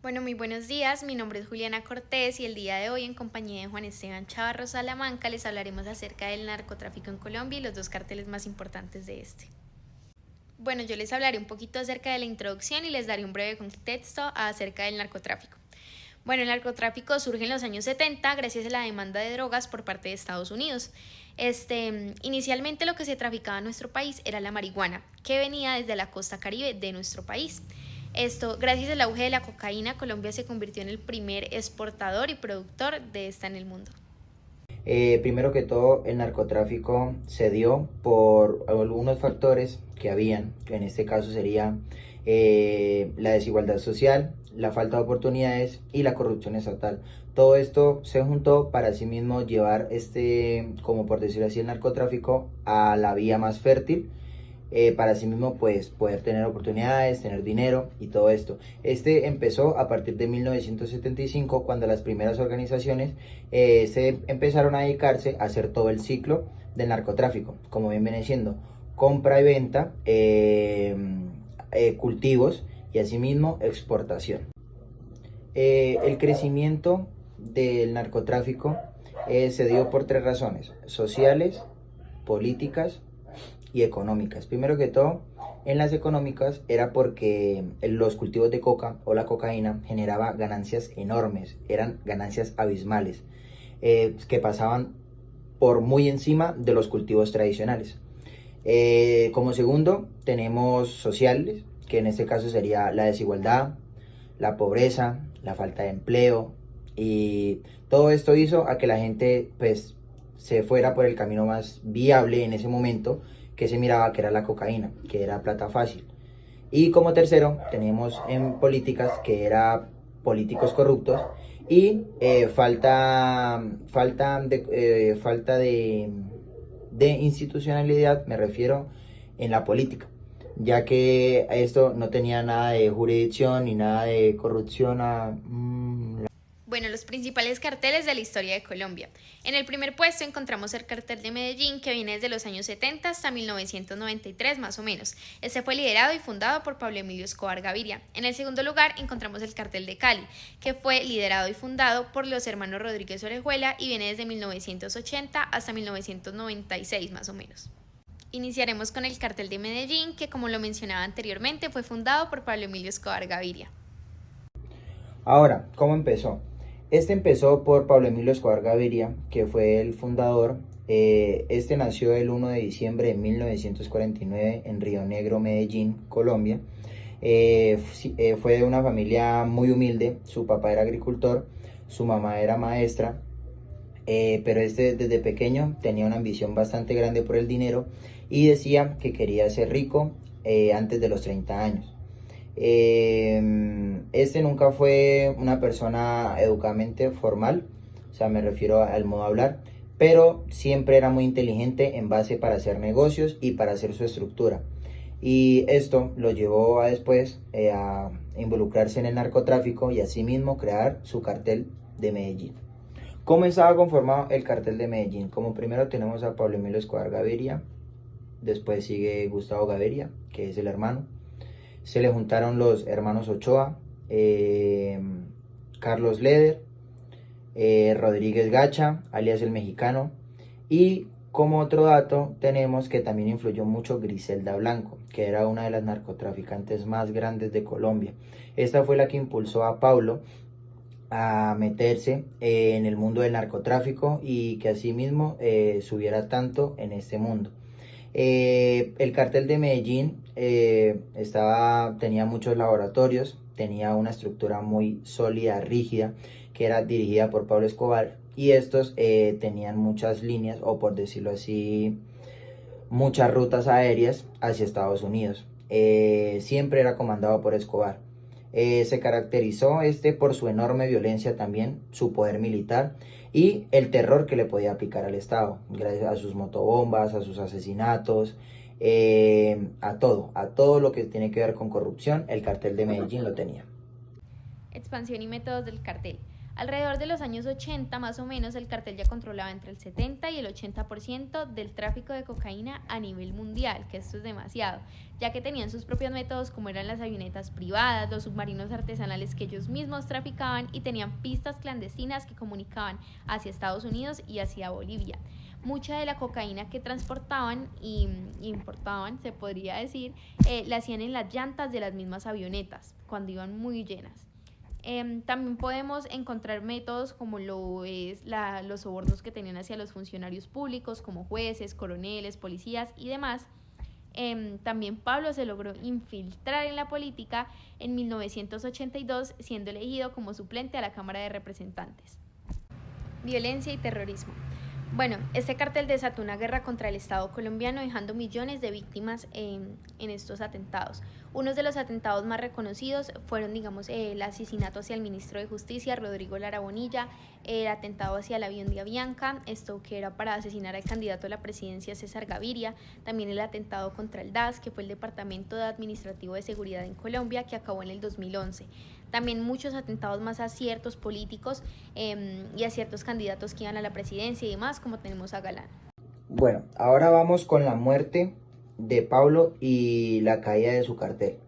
Bueno, muy buenos días. Mi nombre es Juliana Cortés y el día de hoy, en compañía de Juan Esteban Chavarro Salamanca, les hablaremos acerca del narcotráfico en Colombia y los dos cárteles más importantes de este. Bueno, yo les hablaré un poquito acerca de la introducción y les daré un breve contexto acerca del narcotráfico. Bueno, el narcotráfico surge en los años 70 gracias a la demanda de drogas por parte de Estados Unidos. Inicialmente lo que se traficaba en nuestro país era la marihuana, que venía desde la costa caribe de nuestro país. Gracias al auge de la cocaína, Colombia se convirtió en el primer exportador y productor de esta en el mundo. Primero que todo, el narcotráfico se dio por algunos factores que habían, que en este caso sería la desigualdad social, la falta de oportunidades y la corrupción estatal. Todo esto se juntó para sí mismo llevar como por decirlo así, el narcotráfico a la vía más fértil, para sí mismo pues poder tener oportunidades, tener dinero y todo esto. Este empezó a partir de 1975, cuando las primeras organizaciones se empezaron a dedicarse a hacer todo el ciclo del narcotráfico, como bien viene siendo compra y venta, cultivos y asimismo exportación. El crecimiento del narcotráfico se dio por tres razones: sociales, políticas y económicas. Primero que todo, en las económicas era porque los cultivos de coca o la cocaína generaba ganancias enormes, eran ganancias abismales, que pasaban por muy encima de los cultivos tradicionales. Como segundo, tenemos sociales, que en este caso sería la desigualdad, la pobreza, la falta de empleo, y todo esto hizo a que la gente pues se fuera por el camino más viable en ese momento, que se miraba que era la cocaína, que era plata fácil. Y como tercero tenemos en políticas, que era políticos corruptos y falta de institucionalidad, me refiero en la política, ya que esto no tenía nada de jurisdicción ni nada de corrupción. Bueno, los principales carteles de la historia de Colombia. En el primer puesto encontramos el cartel de Medellín, que viene desde los años 70 hasta 1993 más o menos. Este fue liderado y fundado por Pablo Emilio Escobar Gaviria. En el segundo lugar encontramos el cartel de Cali, que fue liderado y fundado por los hermanos Rodríguez Orejuela y viene desde 1980 hasta 1996 más o menos. Iniciaremos con el cartel de Medellín, que como lo mencionaba anteriormente fue fundado por Pablo Emilio Escobar Gaviria. Ahora, ¿cómo empezó? Este empezó por Pablo Emilio Escobar Gaviria, que fue el fundador. Este nació el 1 de diciembre de 1949 en Río Negro, Medellín, Colombia. Fue de una familia muy humilde. Su papá era agricultor, su mamá era maestra, pero este desde pequeño tenía una ambición bastante grande por el dinero y decía que quería ser rico antes de los 30 años. Este nunca fue una persona educadamente formal, o sea, me refiero al modo de hablar, pero siempre era muy inteligente en base para hacer negocios y para hacer su estructura. Y esto lo llevó a después a involucrarse en el narcotráfico y asimismo crear su cartel de Medellín. ¿Cómo estaba conformado el cartel de Medellín? Como primero tenemos a Pablo Emilio Escobar Gaviria, después sigue Gustavo Gaviria, que es el hermano. Se le juntaron los hermanos Ochoa, Carlos Leder, Rodríguez Gacha, alias el Mexicano, y como otro dato tenemos que también influyó mucho Griselda Blanco, que era una de las narcotraficantes más grandes de Colombia. Esta fue la que impulsó a Pablo a meterse en el mundo del narcotráfico y que asimismo subiera tanto en este mundo. El cartel de Medellín tenía muchos laboratorios, tenía una estructura muy sólida, rígida, que era dirigida por Pablo Escobar, y estos tenían muchas líneas, o por decirlo así, muchas rutas aéreas hacia Estados Unidos. Siempre era comandado por Escobar. Se caracterizó por su enorme violencia también, su poder militar y el terror que le podía aplicar al Estado, gracias a sus motobombas, a sus asesinatos, a todo lo que tiene que ver con corrupción. El cartel de Medellín lo tenía. Expansión y métodos del cartel. Alrededor de los años 80, más o menos, el cartel ya controlaba entre el 70 y el 80% del tráfico de cocaína a nivel mundial, que esto es demasiado, ya que tenían sus propios métodos como eran las avionetas privadas, los submarinos artesanales que ellos mismos traficaban y tenían pistas clandestinas que comunicaban hacia Estados Unidos y hacia Bolivia. Mucha de la cocaína que transportaban y importaban, se podría decir, la hacían en las llantas de las mismas avionetas, cuando iban muy llenas. También podemos encontrar métodos como lo es los sobornos que tenían hacia los funcionarios públicos, como jueces, coroneles, policías y demás. También Pablo se logró infiltrar en la política en 1982, siendo elegido como suplente a la Cámara de Representantes. Violencia y terrorismo. Bueno, este cartel desató una guerra contra el Estado colombiano, dejando millones de víctimas en estos atentados. Unos de los atentados más reconocidos fueron, el asesinato hacia el ministro de Justicia, Rodrigo Lara Bonilla, el atentado hacia el avión de Avianca, esto que era para asesinar al candidato a la presidencia César Gaviria, también el atentado contra el DAS, que fue el Departamento Administrativo de Seguridad en Colombia, que acabó en el 2011. También muchos atentados más a ciertos políticos y a ciertos candidatos que iban a la presidencia y demás, como tenemos a Galán. Bueno, ahora vamos con la muerte de Pablo y la caída de su cartel.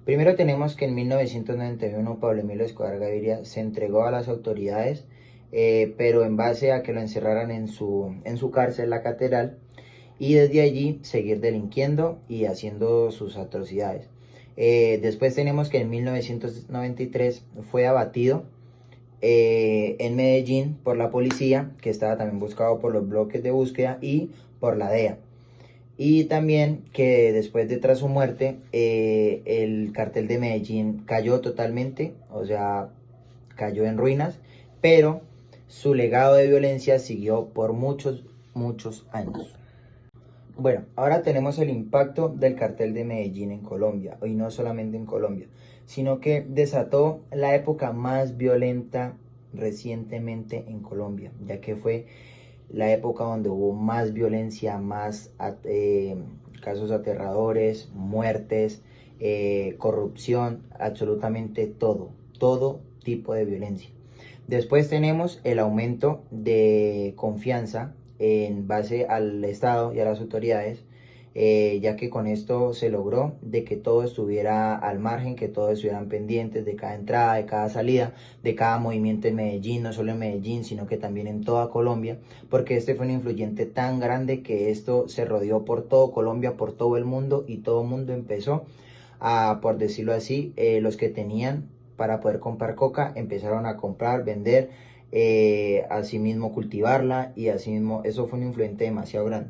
Primero tenemos que en 1991 Pablo Emilio Escobar Gaviria se entregó a las autoridades, pero en base a que lo encerraran en su cárcel, la catedral, y desde allí seguir delinquiendo y haciendo sus atrocidades. Después tenemos que en 1993 fue abatido en Medellín por la policía, que estaba también buscado por los bloques de búsqueda y por la DEA. Y también que después de tras su muerte, el cartel de Medellín cayó totalmente, o sea, cayó en ruinas, pero su legado de violencia siguió por muchos, muchos años. Bueno, ahora tenemos el impacto del cartel de Medellín en Colombia, y no solamente en Colombia, sino que desató la época más violenta recientemente en Colombia, ya que fue la época donde hubo más violencia, más casos aterradores, muertes, corrupción, absolutamente todo tipo de violencia. Después tenemos el aumento de confianza en base al Estado y a las autoridades, ya que con esto se logró de que todo estuviera al margen, que todos estuvieran pendientes de cada entrada, de cada salida, de cada movimiento en Medellín, no solo en Medellín, sino que también en toda Colombia, porque este fue un influyente tan grande que esto se rodeó por todo Colombia, por todo el mundo, y todo el mundo empezó a, por decirlo así, los que tenían para poder comprar coca, empezaron a comprar, vender, asimismo cultivarla, y asimismo eso fue un influente demasiado grande.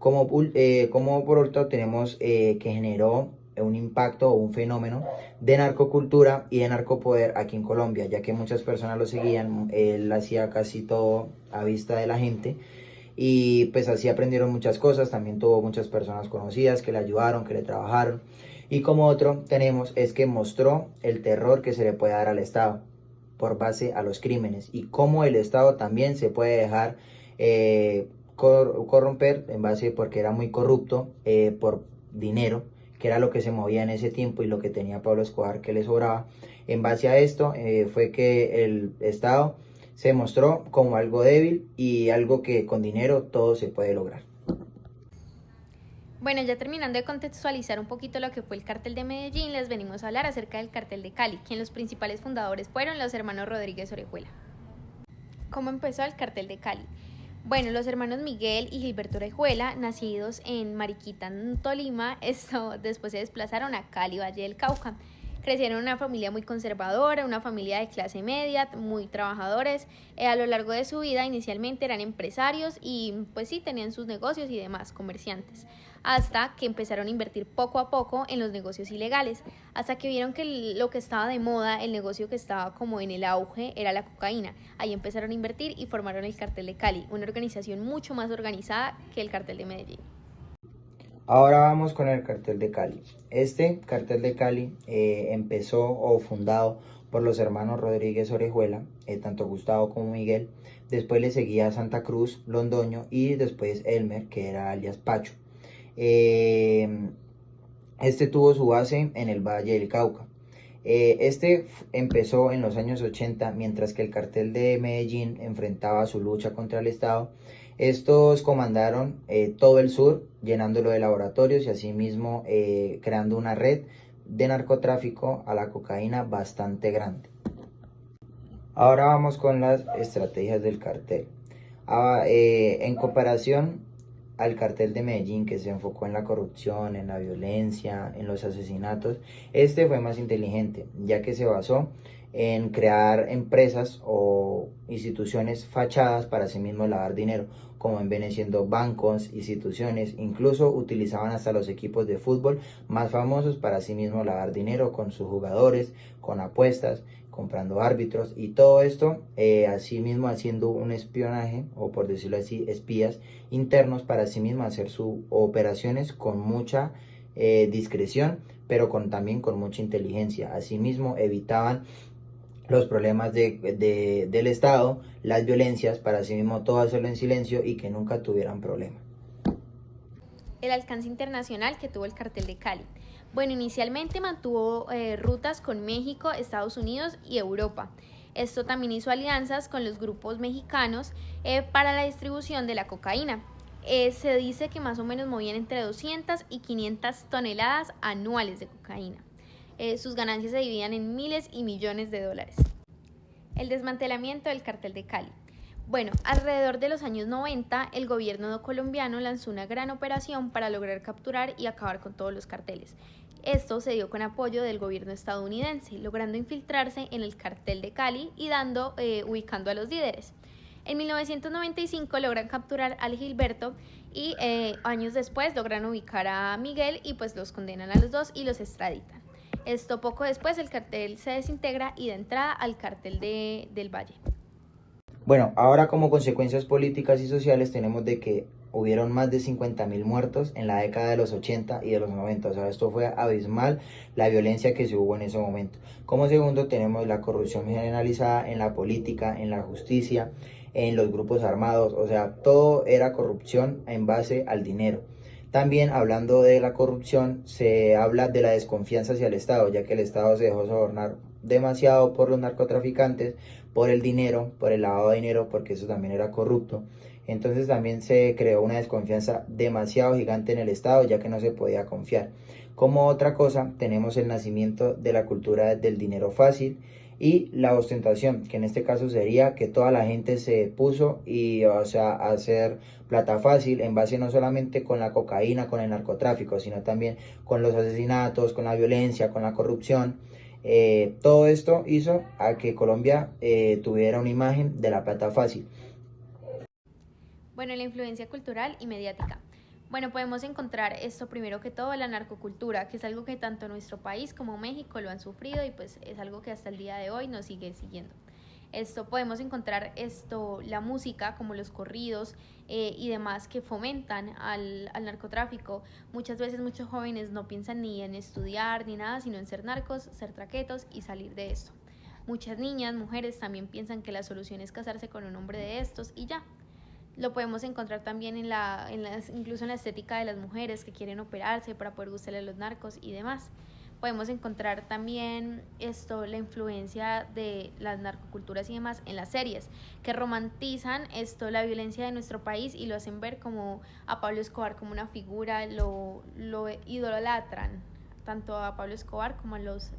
Como por otro tenemos que generó un impacto o un fenómeno de narcocultura y de narcopoder aquí en Colombia, ya que muchas personas lo seguían, él hacía casi todo a vista de la gente, y pues así aprendieron muchas cosas. También tuvo muchas personas conocidas que le ayudaron, que le trabajaron. Y como otro tenemos es que mostró el terror que se le puede dar al Estado por base a los crímenes, y cómo el Estado también se puede dejar corromper en base, porque era muy corrupto, por dinero, que era lo que se movía en ese tiempo y lo que tenía Pablo Escobar que le sobraba. En base a esto fue que el Estado se mostró como algo débil y algo que con dinero todo se puede lograr. Bueno, ya terminando de contextualizar un poquito lo que fue el cartel de Medellín, les venimos a hablar acerca del cartel de Cali, quien los principales fundadores fueron los hermanos Rodríguez Orejuela. ¿Cómo empezó el cartel de Cali? Bueno, los hermanos Miguel y Gilberto Orejuela, nacidos en Mariquita, Tolima, después se desplazaron a Cali, Valle del Cauca. Crecieron en una familia muy conservadora, una familia de clase media, muy trabajadores. A lo largo de su vida inicialmente eran empresarios y pues sí, tenían sus negocios y demás, comerciantes, hasta que empezaron a invertir poco a poco en los negocios ilegales, hasta que vieron que lo que estaba de moda, el negocio que estaba como en el auge, era la cocaína. Ahí empezaron a invertir y formaron el Cartel de Cali, una organización mucho más organizada que el Cartel de Medellín. Ahora vamos con el cartel de Cali. Este cartel de Cali empezó o fundado por los hermanos Rodríguez Orejuela, tanto Gustavo como Miguel. Después le seguía Santa Cruz, Londoño, y después Elmer, que era alias Pacho. Este tuvo su base en el Valle del Cauca. Empezó en los años 80, mientras que el cartel de Medellín enfrentaba su lucha contra el Estado. Estos comandaron todo el sur, llenándolo de laboratorios y asimismo creando una red de narcotráfico a la cocaína bastante grande. Ahora vamos con las estrategias del cartel. En comparación al cartel de Medellín, que se enfocó en la corrupción, en la violencia, en los asesinatos, este fue más inteligente, ya que se basó en crear empresas o instituciones fachadas para sí mismo lavar dinero, como vienen siendo bancos, instituciones, incluso utilizaban hasta los equipos de fútbol más famosos para sí mismo lavar dinero con sus jugadores, con apuestas, comprando árbitros y todo esto, asimismo haciendo un espionaje, o por decirlo así, espías internos para sí mismo hacer sus operaciones con mucha discreción, pero también con mucha inteligencia. Asimismo evitaban los problemas del Estado, las violencias, para sí mismo todo hacerlo en silencio y que nunca tuvieran problemas. El alcance internacional que tuvo el cartel de Cali. Bueno, inicialmente mantuvo rutas con México, Estados Unidos y Europa. Esto también hizo alianzas con los grupos mexicanos para la distribución de la cocaína. Se dice que más o menos movían entre 200 y 500 toneladas anuales de cocaína. Sus ganancias se dividían en miles y millones de dólares. El desmantelamiento del cartel de Cali. Bueno, alrededor de los años 90, el gobierno colombiano lanzó una gran operación para lograr capturar y acabar con todos los carteles. Esto se dio con apoyo del gobierno estadounidense, logrando infiltrarse en el cartel de Cali y ubicando a los líderes. En 1995 logran capturar al Gilberto y años después logran ubicar a Miguel y pues los condenan a los dos y los extraditan. Esto poco después el cartel se desintegra y da entrada al cartel del Valle. Bueno, ahora como consecuencias políticas y sociales tenemos de que hubieron más de 50.000 muertos en la década de los 80 y de los 90. O sea, esto fue abismal la violencia que se hubo en ese momento. Como segundo tenemos la corrupción generalizada en la política, en la justicia, en los grupos armados. O sea, todo era corrupción en base al dinero. También hablando de la corrupción, se habla de la desconfianza hacia el Estado, ya que el Estado se dejó sobornar demasiado por los narcotraficantes, por el dinero, por el lavado de dinero, porque eso también era corrupto. Entonces también se creó una desconfianza demasiado gigante en el Estado, ya que no se podía confiar. Como otra cosa, tenemos el nacimiento de la cultura del dinero fácil y la ostentación, que en este caso sería que toda la gente se puso a hacer plata fácil en base no solamente con la cocaína, con el narcotráfico, sino también con los asesinatos, con la violencia, con la corrupción. Todo esto hizo a que Colombia tuviera una imagen de la plata fácil. Bueno, la influencia cultural y mediática. Bueno, podemos encontrar esto primero que todo, la narcocultura, que es algo que tanto nuestro país como México lo han sufrido y pues es algo que hasta el día de hoy nos sigue siguiendo. Podemos encontrar la música como los corridos y demás que fomentan al narcotráfico. Muchas veces muchos jóvenes no piensan ni en estudiar ni nada, sino en ser narcos, ser traquetos y salir de esto. Muchas niñas, mujeres también piensan que la solución es casarse con un hombre de estos y ya. Lo podemos encontrar también incluso en la estética de las mujeres que quieren operarse para poder gustarle a los narcos y demás. Podemos encontrar también la influencia de las narcoculturas y demás en las series, que romantizan la violencia de nuestro país y lo hacen ver como a Pablo Escobar como una figura, lo idolatran, tanto a Pablo Escobar como a los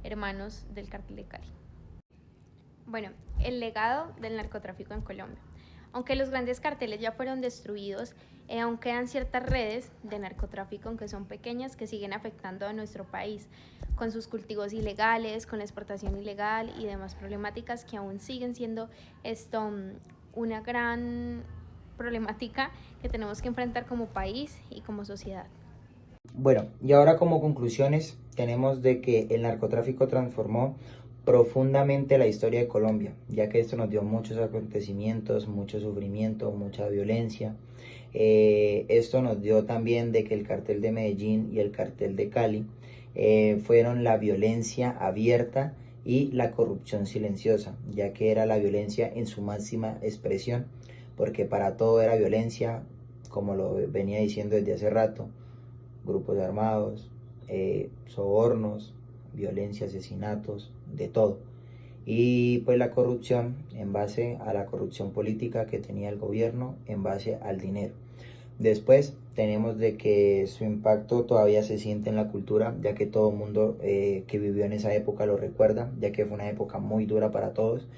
hermanos del Cártel de Cali. Bueno, el legado del narcotráfico en Colombia. Aunque los grandes carteles ya fueron destruidos, aún quedan ciertas redes de narcotráfico, aunque son pequeñas, que siguen afectando a nuestro país, con sus cultivos ilegales, con la exportación ilegal y demás problemáticas que aún siguen siendo una gran problemática que tenemos que enfrentar como país y como sociedad. Bueno, y ahora como conclusiones tenemos de que el narcotráfico transformó profundamente la historia de Colombia, ya que esto nos dio muchos acontecimientos, mucho sufrimiento, mucha violencia. Esto nos dio también de que el cartel de Medellín y el cartel de Cali fueron la violencia abierta y la corrupción silenciosa, ya que era la violencia en su máxima expresión, porque para todo era violencia, como lo venía diciendo desde hace rato, grupos armados, sobornos, violencia, asesinatos, de todo. Y pues la corrupción en base a la corrupción política que tenía el gobierno en base al dinero. Después tenemos de que su impacto todavía se siente en la cultura, ya que todo el mundo que vivió en esa época lo recuerda, ya que fue una época muy dura para todos,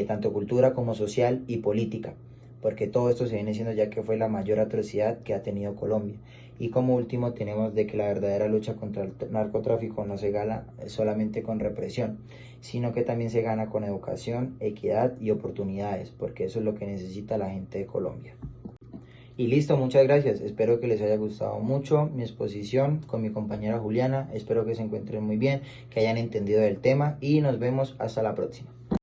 tanto cultura como social y política, porque todo esto se viene siendo ya que fue la mayor atrocidad que ha tenido Colombia. Y como último tenemos de que la verdadera lucha contra el narcotráfico no se gana solamente con represión, sino que también se gana con educación, equidad y oportunidades, porque eso es lo que necesita la gente de Colombia. Y listo, muchas gracias. Espero que les haya gustado mucho mi exposición con mi compañera Juliana. Espero que se encuentren muy bien, que hayan entendido el tema y nos vemos hasta la próxima.